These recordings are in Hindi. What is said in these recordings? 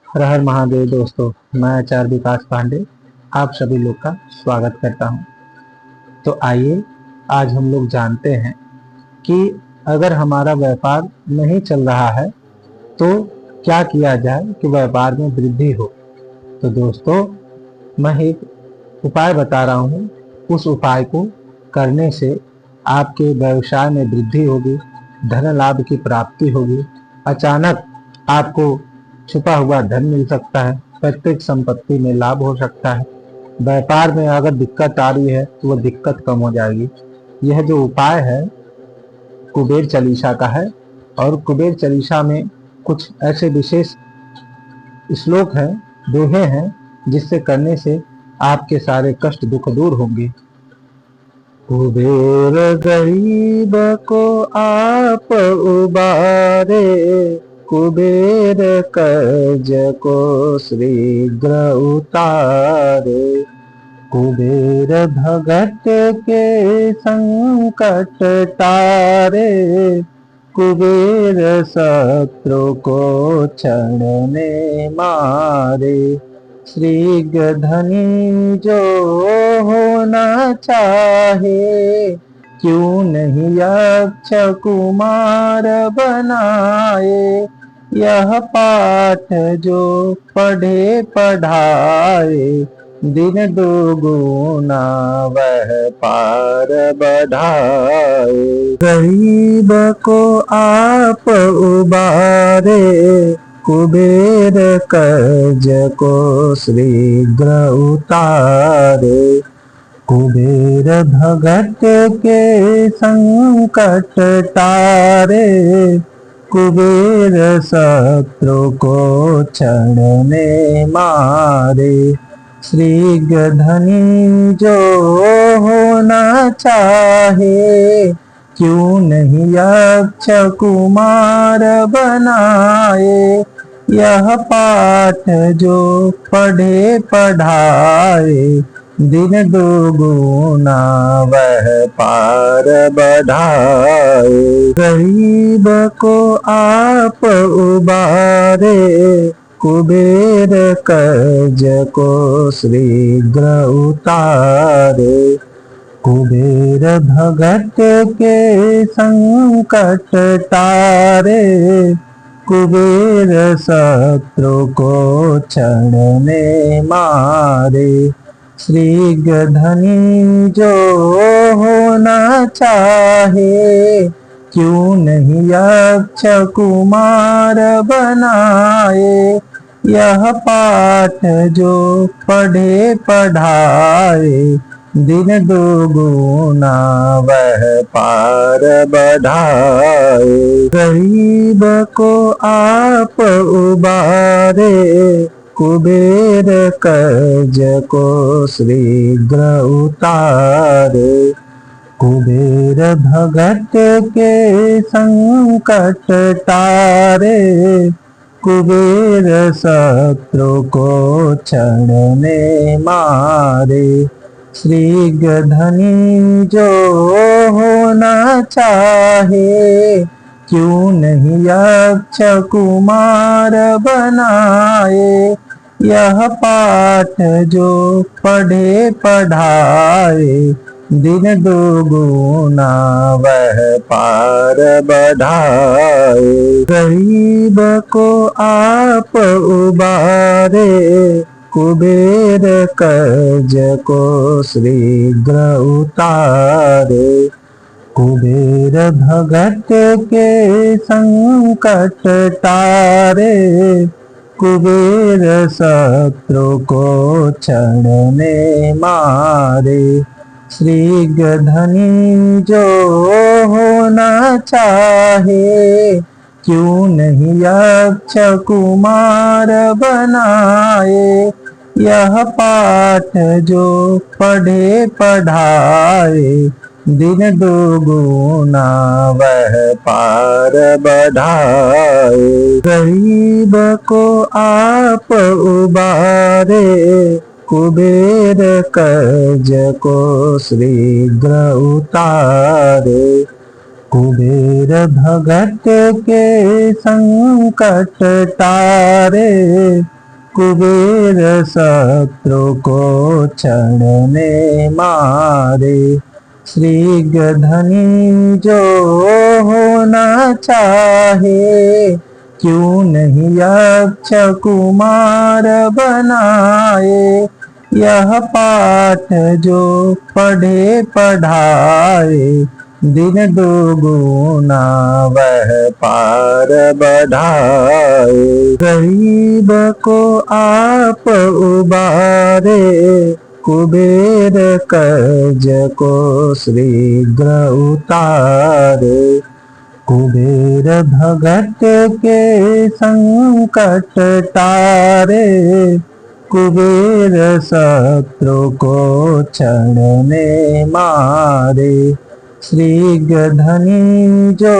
हर हर महादेव दोस्तों। मैं आचार्य विकास पांडे आप सभी लोग का स्वागत करता हूं। तो आइए आज हम लोग जानते हैं कि अगर हमारा व्यापार नहीं चल रहा है तो क्या किया जाए कि व्यापार में वृद्धि हो। तो दोस्तों, मैं एक उपाय बता रहा हूं। उस उपाय को करने से आपके व्यवसाय में वृद्धि होगी, धन लाभ की प्राप्ति होगी, अचानक आपको छुपा हुआ धन मिल सकता है, प्रत्येक संपत्ति में लाभ हो सकता है। व्यापार में अगर दिक्कत आ रही है तो वह दिक्कत कम हो जाएगी। यह जो उपाय है कुबेर चालीसा का है, और कुबेर चालीसा में कुछ ऐसे विशेष श्लोक हैं, दोहे हैं, जिससे करने से आपके सारे कष्ट दुख दूर होंगे। कुबेर गरीब को आप उबारे, कुबेर कर्ज को शीघ्र उतारे, कुबेर भगत के संकट टारे, कुबेर शत्रु को क्षण में मारे। शीघ्र धनी जो होना चाहे, क्यों नहीं यक्ष कुमार बनाए। यह पाठ जो पढ़े पढ़ाए, दिन दुगुना वह पार बढ़ाए। गरीब को आप उबारे, कुबेर कर्ज को शीघ्र उतारे, कुबेर भगत के संकट टारे, कुबेर शत्रु को क्षण में मारे। शीघ्र धनी जो होना चाहे, क्यों नहीं यक्ष कुमार बनाए। यह पाठ जो पढ़े पढ़ाए, दिन दुगुना वह पार बढ़ाए। गरीब को आप उबारे, कुबेर कर्ज को शीघ्र उतारे, कुबेर भगत के संकट टारे, कुबेर शत्रु को क्षण में मारे। शीघ्र धनी जो होना चाहे, क्यों नहीं यक्ष कुमार बनाए। यह पाठ जो पढ़े पढ़ाए, दिन दुगुना वह पार बढ़ाए। गरीब को आप उबारे, कुबेर कर्ज को शीघ्र उतारे, कुबेर भगत के संकट टारे, कुबेर शत्रु को क्षण में मारे। शीघ्र धनी जो होना चाहे, क्यों नहीं यक्ष कुमार बनाए। यह पाठ जो पढ़े पढ़ाए, दिन दुगुना वह पार बढ़ाए। गरीब को आप उबारे, कुबेर कर्ज को शीघ्र उतारे, कुबेर भगत के संकट टारे, कुबेर शत्रु को क्षण में मारे। शीघ्र धनी जो होना चाहे, क्यों नहीं यक्ष कुमार बनाए। यह पाठ जो पढ़े पढ़ाए, दिन दुगुना वह पार बढ़ाए। गरीब को आप उबारे, कुबेर कर्ज को शीघ्र उतारे, कुबेर भगत के संकट टारे, कुबेर शत्रु को क्षण में मारे। श्रीगधनी जो होना चाहे, क्यों नहीं यक्ष कुमार बनाए। यह पाठ जो पढ़े पढ़ाए, दिन दुगुना वह पार बढ़ाए। गरीब को आप उबारे, कुबेर कर्ज को शीघ्र उतारे। कुबेर भगत के संकट टारे, कुबेर शत्रु को क्षण में मारे। श्रीगधनी जो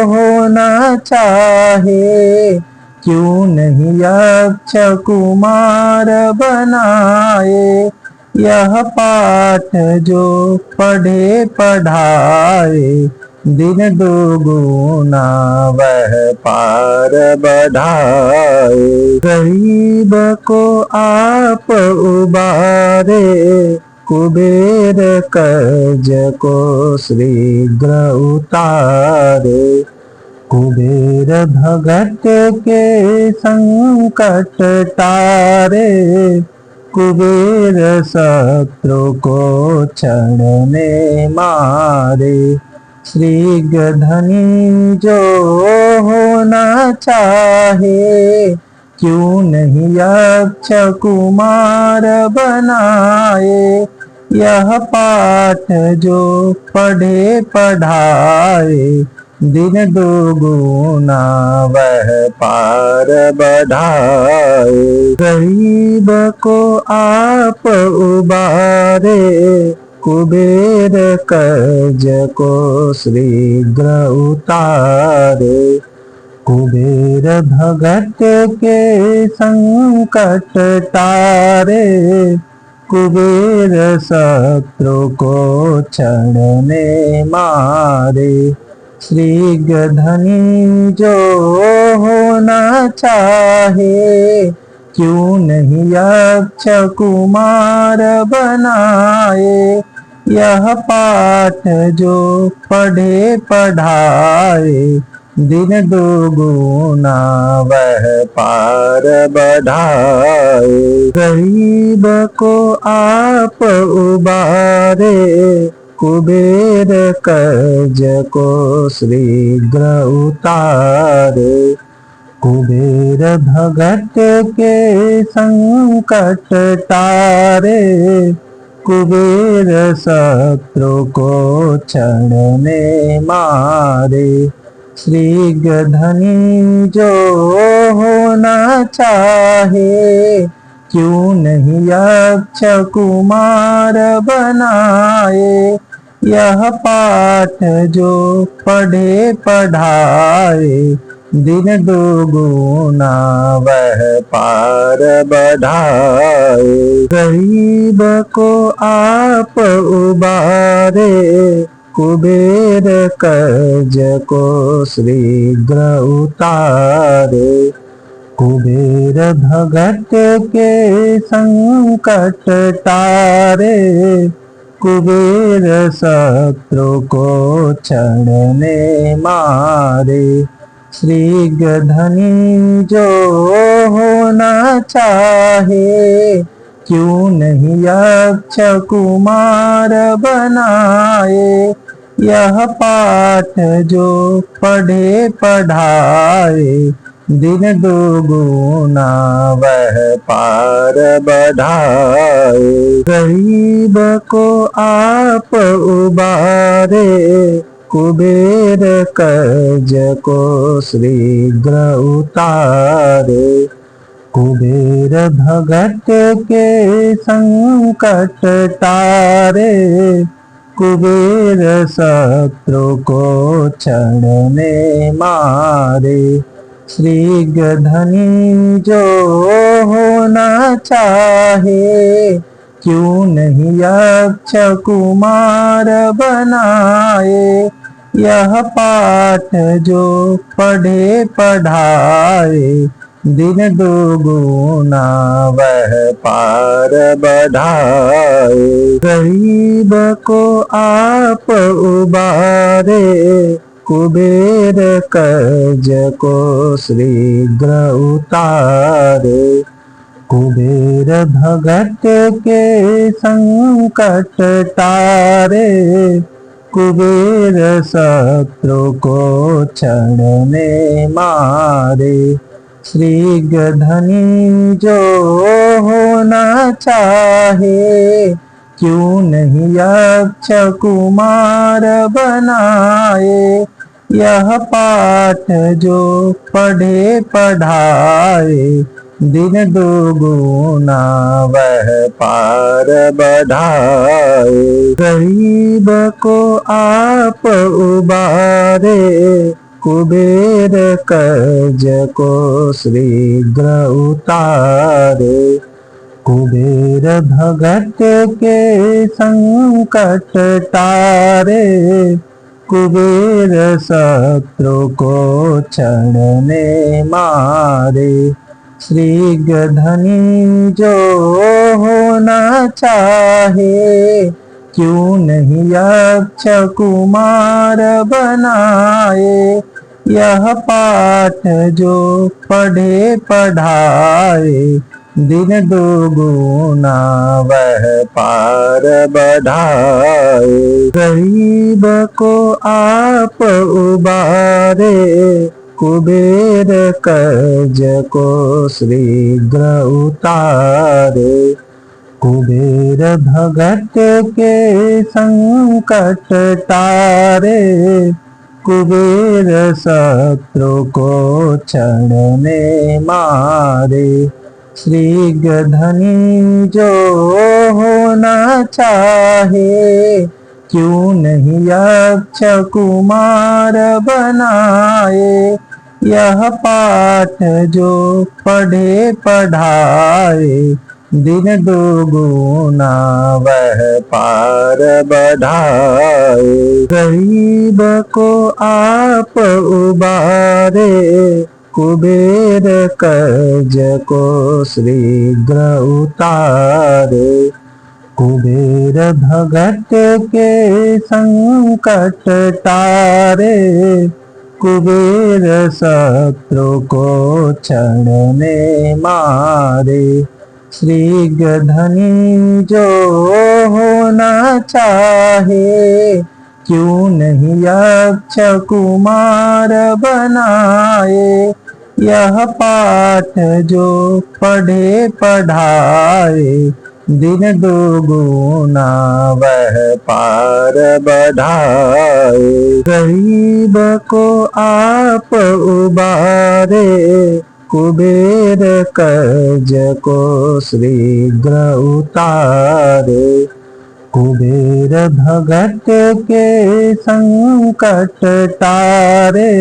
होना चाहे, क्यों नहीं यक्ष कुमार बनाए। यह पाठ जो पढ़े पढ़ाए, दिन दुगुना वह पार बढ़ाए। गरीब को आप उबारे, कुबेर कर्ज को शीघ्र उतारे। कुबेर भगत के संकट टारे, कुबेर शत्रु को क्षण में मारे। श्रीगधनी जो होना चाहे, क्यों नहीं यक्ष कुमार बनाए। यह पाठ जो पढ़े पढ़ाए, दिन दुगुना वह पार बढ़ाए। गरीब को आप उबारे, कुबेर कर्ज को शीघ्र उतारे। कुबेर भगत के संकट टारे, कुबेर शत्रु को क्षण में मारे। श्रीगधनी जो होना चाहे, क्यों नहीं यक्ष कुमार बनाए। यह पाठ जो पढ़े पढ़ाए, दिन दुगुना वह पार बढ़ाए। गरीब को आप उबारे, कुबेर कर्ज को शीघ्र उतारे। कुबेर भगत के संकट टारे, कुबेर शत्रु को क्षण में मारे। श्रीगधनी जो होना चाहे, क्यों नहीं यक्ष कुमार बनाए। यह पाठ जो पढ़े पढ़ाए, दिन दुगुना वह पार बढ़ाए। गरीब को आप उबारे, कुबेर कर्ज को शीघ्र उतारे। कुबेर भगत के संकट टारे, कुबेर शत्रु को क्षण में मारे। श्रीगधनी जो होना चाहे, क्यों नहीं यक्ष कुमार बनाए। यह पाठ जो पढ़े पढ़ाए, दिन दुगुना वह पार बढ़ाए। गरीब को आप उबारे, कुबेर कर्ज को शीघ्र उतारे। कुबेर भगत के संकट टारे, कुबेर शत्रु को क्षण में मारे। श्रीगधनी जो होना चाहे, क्यों नहीं यक्ष कुमार बनाए। यह पाठ जो पढ़े पढ़ाए, दिन दुगुना वह पार बढ़ाए। गरीब को आप उबारे, कुबेर कर्ज को शीघ्र उतारे। कुबेर भगत के संकट टारे, कुबेर शत्रु को क्षण में मारे। श्रीगधनी जो होना चाहे, क्यों नहीं यक्ष कुमार बनाए। यह पाठ जो पढ़े पढ़ाए, दिन दुगुना वह पार बढ़ाए। गरीब को आप उबारे, कुबेर कर्ज को शीघ्र उतारे। कुबेर भगत के संकट टारे, कुबेर शत्रु को क्षण में मारे। श्रीगधनी जो होना चाहे, क्यों नहीं यक्ष कुमार बनाए। यह पाठ जो पढ़े पढ़ाए, दिन दुगुना वह पार बढ़ाए। गरीब को आप उबारे, कुबेर कर्ज को शीघ्र उतारे। कुबेर भगत के संकट टारे, कुबेर शत्रु को क्षण में मारे। श्रीगधनी जो होना चाहे, क्यों नहीं यक्ष कुमार बनाए। यह पाठ जो पढ़े पढ़ाए, दिन दुगुना वह पार बढ़ाए। गरीब को आप उबारे, कुबेर कर्ज को शीघ्र उतारे। कुबेर भगत के संकट टारे, कुबेर शत्रु को क्षण में मारे। श्रीगधनी जो होना चाहे, क्यों नहीं यक्ष कुमार बनाए। यह पाठ जो पढ़े पढ़ाए, दिन दुगुना वह पार बढ़ाए। गरीब को आप उबारे, कुबेर कर्ज को शीघ्र उतारे। कुबेर भगत के संकट टारे,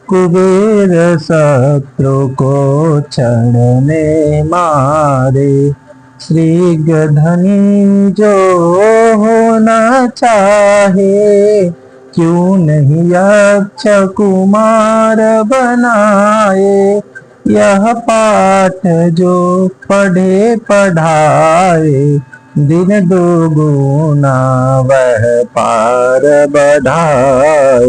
कुबेर शत्रु को क्षण में मारे। श्रीगधनी जो होना चाहे, क्यों नहीं यक्ष कुमार बनाए। यह पाठ जो पढ़े पढ़ाए, दिन दुगुना वह पार बढ़ाए।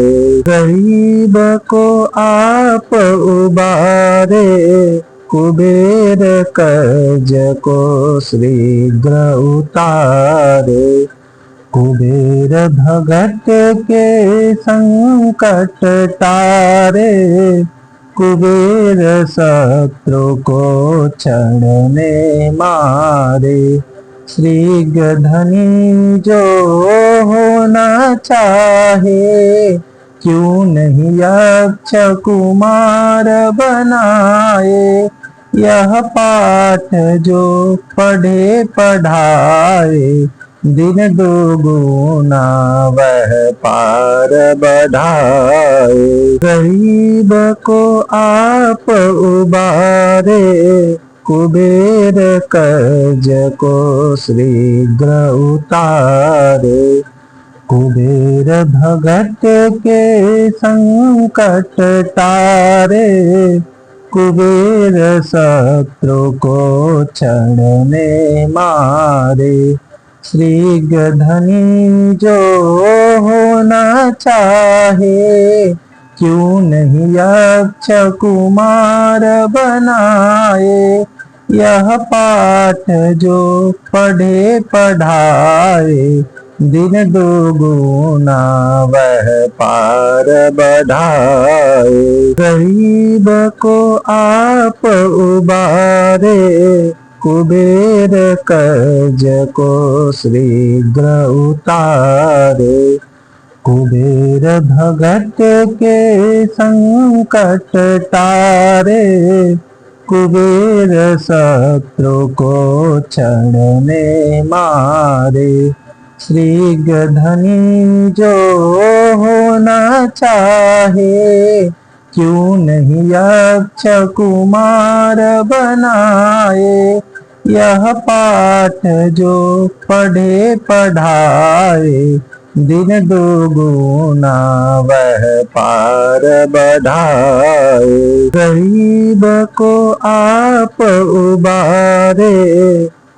गरीब को आप उबारे, कुबेर कर्ज को शीघ्र उतारे। कुबेर भगत के संकट टारे, कुबेर शत्रु को क्षण में मारे। श्रीगधनी जो होना चाहे, क्यों नहीं यक्ष कुमार बनाए। यह पाठ जो पढ़े पढ़ाए, दिन दुगुना वह पार बढ़ाए। गरीब को आप उबारे, कुबेर कर्ज को शीघ्र उतारे। कुबेर भगत के संकट टारे, कुबेर शत्रु को क्षण में मारे। श्रीगधनी जो होना चाहे, क्यों नहीं यक्ष कुमार बनाए। यह पाठ जो पढ़े पढ़ाए, दिन दुगुना वह पार बढ़ाए। गरीब को आप उबारे, कुबेर कर्ज को शीघ्र उतारे। कुबेर भगत के संकट टारे, कुबेर शत्रु को क्षण में मारे। श्रीगधनी जो होना चाहे, क्यों नहीं यक्ष कुमार बनाए। यह पाठ जो पढ़े पढ़ाए, दिन दुगुना वह पार बढ़ाए। गरीब को आप उबारे,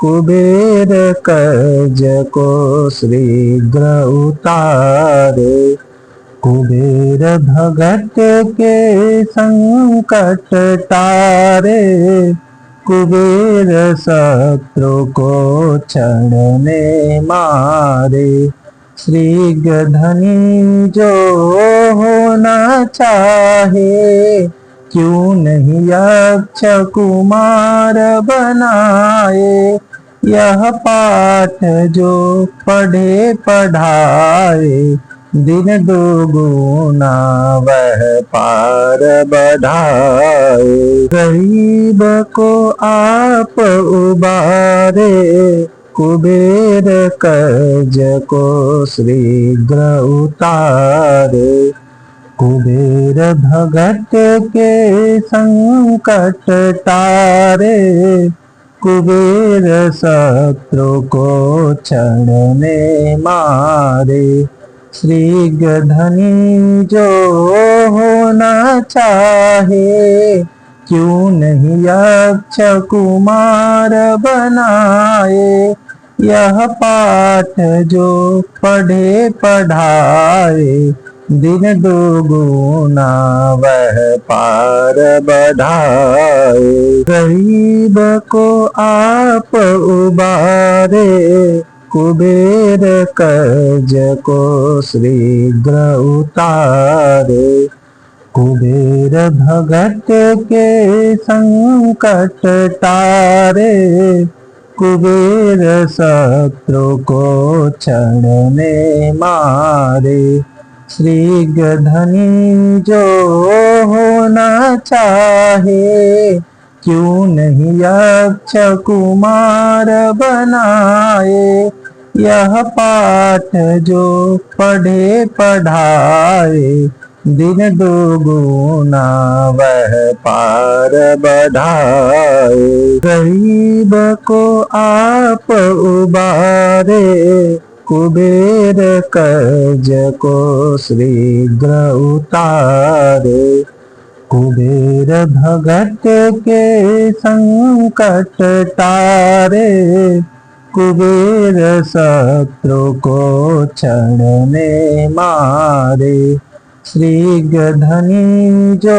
कुबेर कर्ज को शीघ्र उतारे। कुबेर भगत के संकट टारे, कुबेर शत्रु को क्षण में मारे। श्रीगधनी जो होना चाहे, क्यों नहीं यक्ष कुमार बनाए। यह पाठ जो पढ़े पढ़ाए, दिन दुगुना वह पार बढ़ाए। गरीब को आप उबारे, कुबेर कर्ज को शीघ्र उतारे। कुबेर भगत के संकट टारे, कुबेर शत्रु को क्षण में मारे। श्रीगधनी जो होना चाहे, क्यों नहीं यक्ष कुमार बनाए। यह पाठ जो पढ़े पढ़ाए, दिन दुगुना वह पार बढ़ाए। गरीब को आप उबारे, कुबेर कर्ज को शीघ्र उतारे। कुबेर भगत के संकट टारे, कुबेर शत्रु को क्षण में मारे। श्रीगधनी जो होना चाहे, क्यों नहीं यक्ष कुमार बनाए। यह पाठ जो पढ़े पढ़ाए, दिन दुगुना वह पार बढ़ाए। गरीब को आप उबारे, कुबेर कर्ज को शीघ्र उतारे। कुबेर भगत के संकट टारे, कुबेर शत्रु को क्षण में मारे। श्रीगधनी जो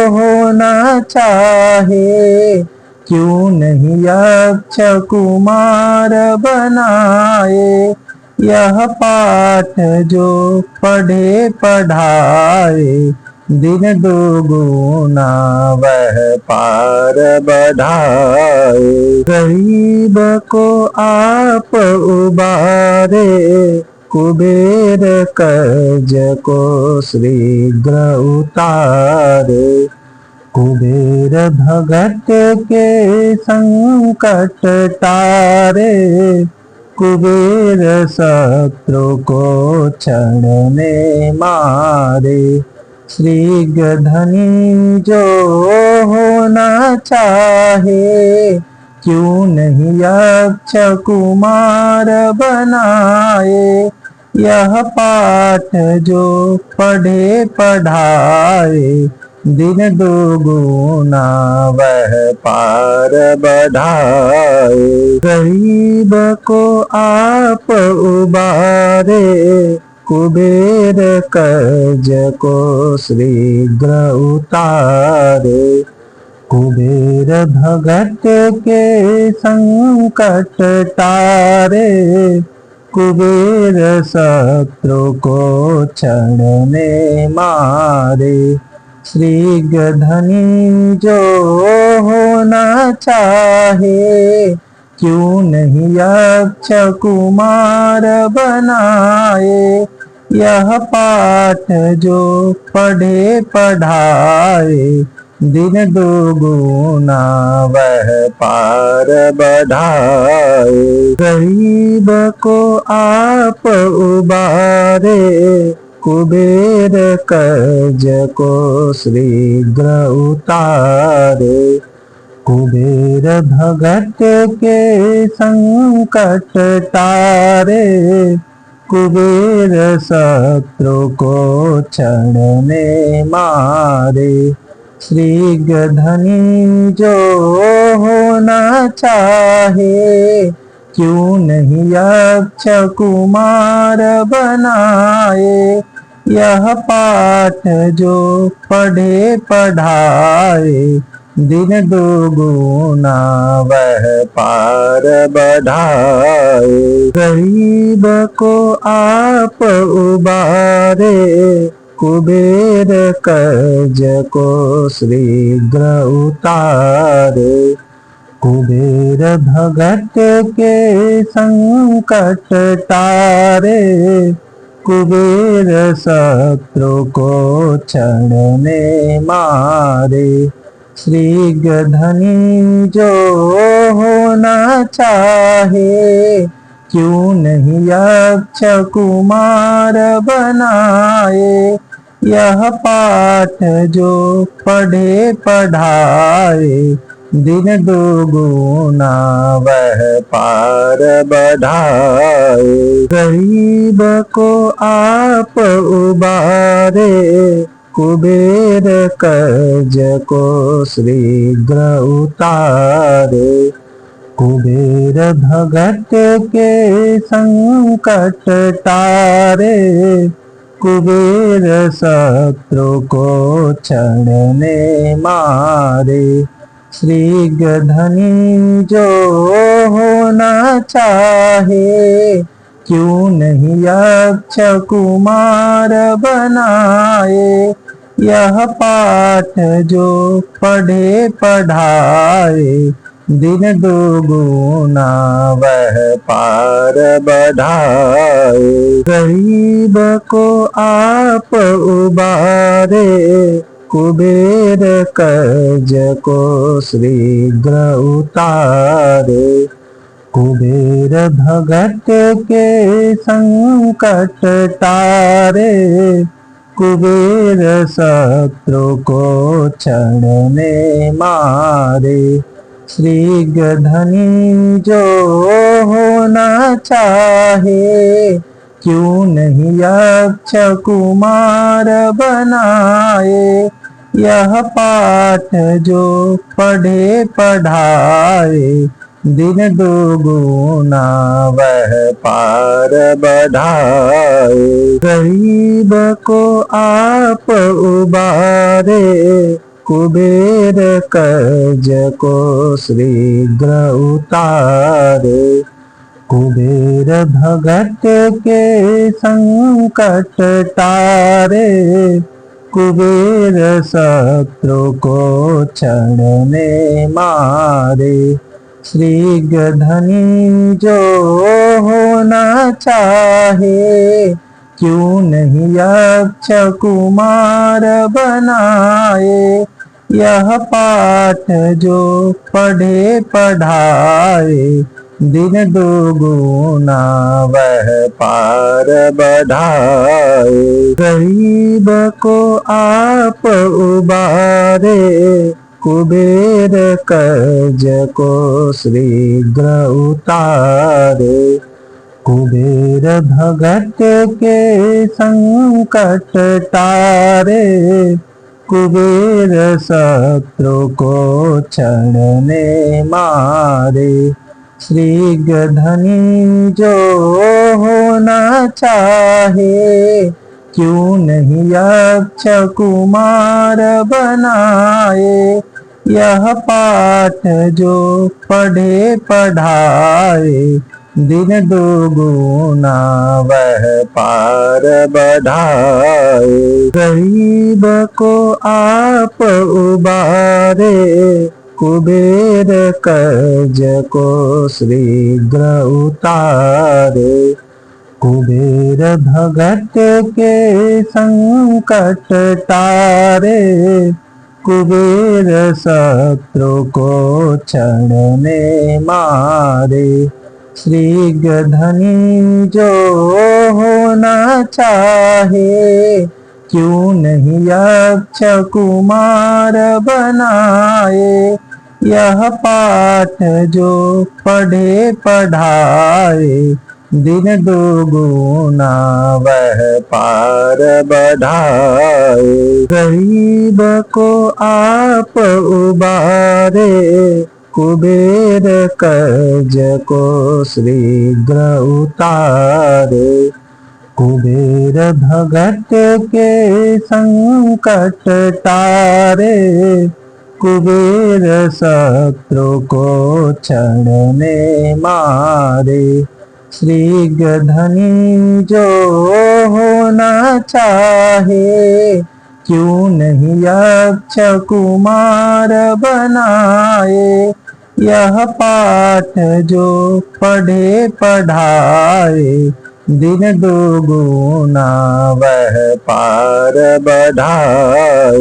होना चाहे, क्यों नहीं यक्ष कुमार बनाए। यह पाठ जो पढ़े पढ़ाए, दिन दुगुना वह पार बढ़ाए। गरीब को आप उबारे, कुबेर कर्ज को शीघ्र उतारे। कुबेर भगत के संकट टारे, कुबेर शत्रु को क्षण में मारे। श्रीगधनी जो होना चाहे, क्यों नहीं यक्ष कुमार बनाए। यह पाठ जो पढ़े पढ़ाए, दिन दुगुना वह पार बढ़ाए। गरीब को आप उबारे, कुबेर कर्ज को शीघ्र उतारे। कुबेर भगत के संकट टारे, कुबेर शत्रु को क्षण में मारे। श्रीगधनी जो होना चाहे, क्यों नहीं यक्ष कुमार बनाए। यह पाठ जो पढ़े पढ़ाए, दिन दुगुना वह पार बढ़ाए। गरीब को आप उबारे, कुबेर कर्ज को शीघ्र उतारे। कुबेर भगत के संकट टारे, कुबेर शत्रु को क्षण में मारे। श्रीगधनी जो होना चाहे, क्यों नहीं यक्ष कुमार बनाए। यह पाठ जो पढ़े पढ़ाए, दिन दुगुना वह पार बढ़ाए। गरीब को आप उबारे, कुबेर कर्ज को शीघ्र उतारे। कुबेर भगत के संकट टारे, कुबेर शत्रु को क्षण में मारे। श्रीगधनी जो होना चाहे, क्यों नहीं यक्ष कुमार बनाए। यह पाठ जो पढ़े पढ़ाए, दिन दुगुना वह पार बढ़ाए। गरीब को आप उबारे, कुबेर कर्ज को शीघ्र उतारे। कुबेर भगत के संकट टारे, कुबेर शत्रु को क्षण में मारे। श्रीगधनी जो होना चाहे, क्यों नहीं यक्ष कुमार बनाए। यह पाठ जो पढ़े पढ़ाए, दिन दुगुना वह पार बढ़ाए। गरीब को आप उबारे, कुबेर कर्ज को शीघ्र उतारे। कुबेर भगत के संकट टारे, कुबेर शत्रु को क्षण में मारे। श्रीगधनी जो होना चाहे, क्यों नहीं यक्ष कुमार बनाए। यह पाठ जो पढ़े पढ़ाए, दिन दुगुना वह पार बढ़ाए। गरीब को आप उबारे, कुबेर कर्ज को शीघ्र उतारे। कुबेर भगत के संकट टारे, कुबेर शत्रु को क्षण में मारे। श्रीगधनी जो होना चाहे, क्यों नहीं यक्ष कुमार बनाए। यह पाठ जो पढ़े पढ़ाए, दिन दुगुना वह पार बढ़ाए। गरीब को आप उबारे, कुबेर कर्ज को शीघ्र उतारे। कुबेर भगत के संकट टारे, कुबेर शत्रु को क्षण में मारे। श्रीगधनी जो होना चाहे, क्यों नहीं यक्ष कुमार बनाए। यह पाठ जो पढ़े पढ़ाए, दिन दुगुना वह पार बढ़ाए। गरीब को आप उबारे, कुबेर कर्ज को शीघ्र उतारे। कुबेर भगत के संकट टारे, कुबेर शत्रु को क्षण में मारे। श्रीगधनी जो होना चाहे, क्यों नहीं यक्ष कुमार बनाए। यह पाठ जो पढ़े पढ़ाए, दिन दुगुना वह पार बढ़ाए। गरीब को आप उबारे, कुबेर कर्ज को शीघ्र उतारे। कुबेर भगत के संकट टारे, कुबेर शत्रु को क्षण में मारे। श्रीगधनी जो होना चाहे, क्यों नहीं यक्ष कुमार बनाए। यह पाठ जो पढ़े पढ़ाए, दिन दुगुना वह पार बढ़ाए।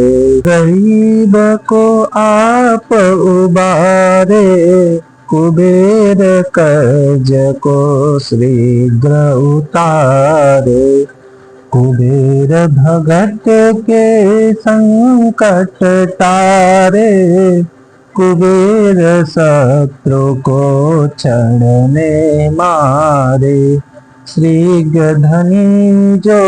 गरीब को आप उबारे, कुबेर कर्ज को शीघ्र उतारे। कुबेर भगत के संकट टारे, कुबेर शत्रु को क्षण में मारे। श्रीगधनी जो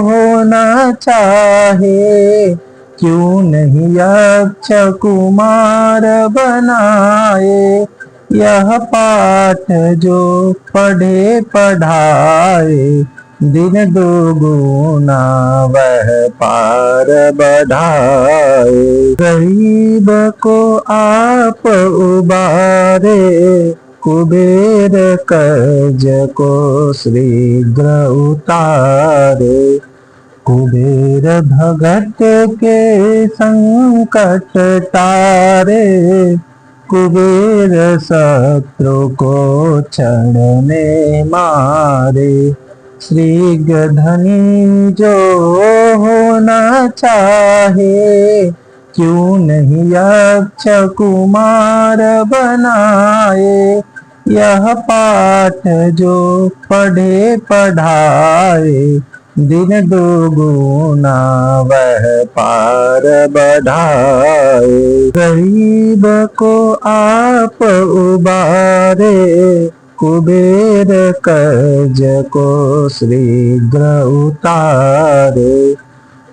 होना चाहे, क्यों नहीं यक्ष कुमार बनाए। यह पाठ जो पढ़े पढ़ाए, दिन दुगुना वह पार बढ़ाए। गरीब को आप उबारे, कुबेर कर्ज को शीघ्र उतारे। कुबेर भगत के संकट टारे, कुबेर शत्रु को क्षण में मारे। श्रीगधनी जो होना चाहे, क्यों नहीं यक्ष कुमार बनाए। यह पाठ जो पढ़े पढ़ाए, दिन दुगुना वह पार बढ़ाए। गरीब को आप उबारे, कुबेर कर्ज को शीघ्र उतारे।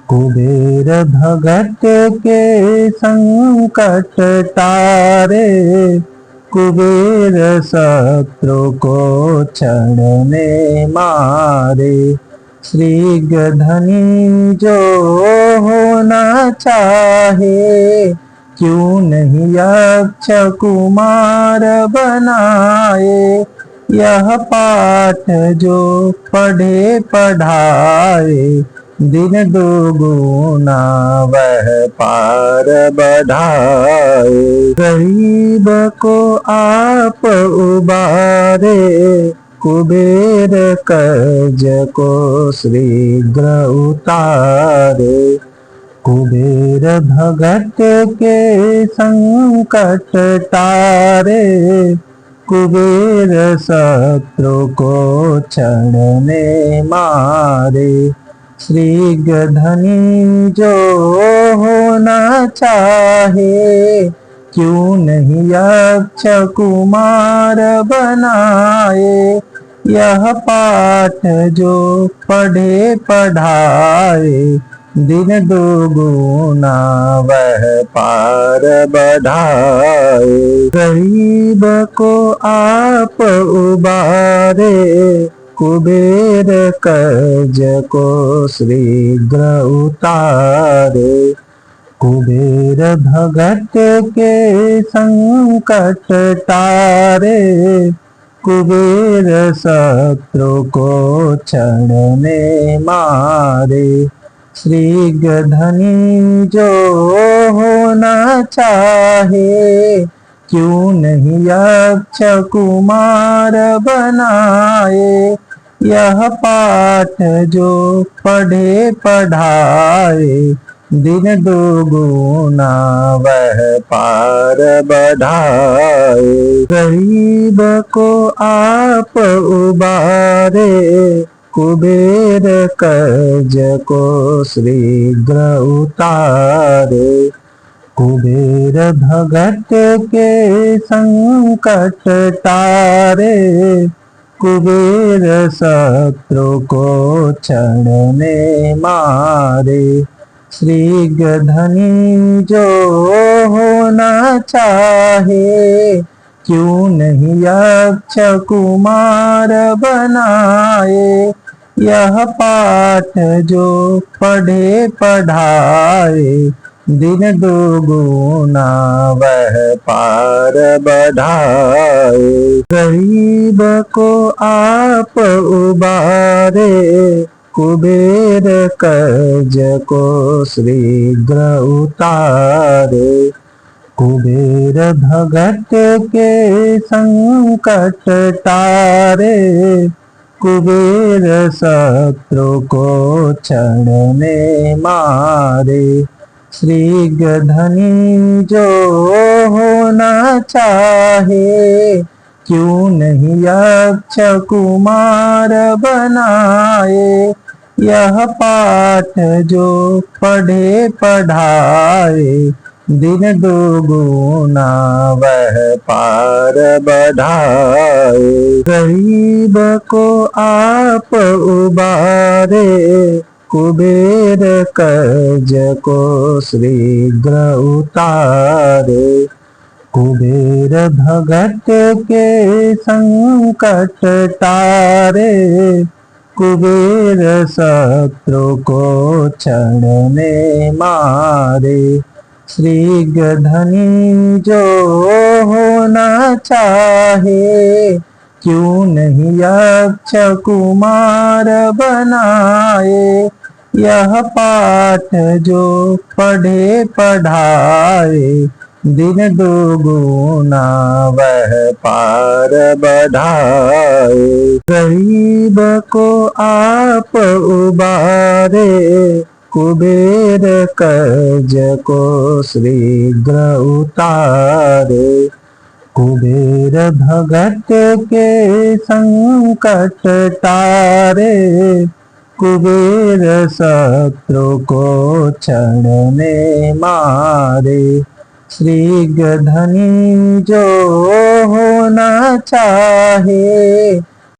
कुबेर भगत के संकट टारे, कुबेर शत्रु को क्षण में मारे। श्रीगधनी जो होना चाहे, क्यों नहीं यक्ष कुमार बनाए। यह पाठ जो पढ़े पढ़ाए, दिन दुगुना वह पार बढ़ाए। गरीब को आप उबारे, कुबेर कर्ज को शीघ्र उतारे। कुबेर भगत के संकट टारे, कुबेर शत्रु को क्षण में मारे। श्रीगधनी जो होना चाहे, क्यों नहीं यक्ष कुमार बनाए। यह पाठ जो पढ़े पढ़ाए, दिन दुगुना वह पार बढ़ाए। गरीब को आप उबारे, कुबेर कर्ज को शीघ्र उतारे। कुबेर भगत के संकट टारे, कुबेर शत्रु को क्षण में मारे। श्रीगधनी जो होना चाहे, क्यों नहीं यक्ष कुमार बनाए। यह पाठ जो पढ़े पढ़ाए, दिन दुगुना वह पार बढ़ाए। गरीब को आप उबारे, कुबेर कर्ज को शीघ्र उतारे। कुबेर भगत के संकट टारे, कुबेर शत्रु को क्षण में मारे। श्रीगधनी जो होना चाहे, क्यों नहीं यक्ष कुमार बनाए। यह पाठ जो पढ़े पढ़ाए, दिन दुगुना वह पार बढ़ाए। गरीब को आप उबारे, कुबेर कर्ज को शीघ्र उतारे। कुबेर भगत के संकट टारे, कुबेर शत्रु को क्षण में मारे। श्रीगधनी जो होना चाहे, क्यों नहीं यक्ष कुमार बनाए। यह पाठ जो पढ़े पढ़ाए, दिन दुगुना वह पार बढ़ाए। गरीब को आप उबारे, कुबेर कर्ज को शीघ्र उतारे। कुबेर भगत के संकट टारे, कुबेर शत्रु को क्षण में मारे। श्रीगधनी जो होना चाहे, क्यों नहीं यक्ष कुमार बनाए। यह पाठ जो पढ़े पढ़ाए, दिन दुगुना वह पार बढ़ाए। गरीब को आप उबारे, कुबेर कर्ज को शीघ्र उतारे। कुबेर भगत के संकट टारे, कुबेर शत्रु को क्षण में मारे। श्रीगधनी जो होना चाहे,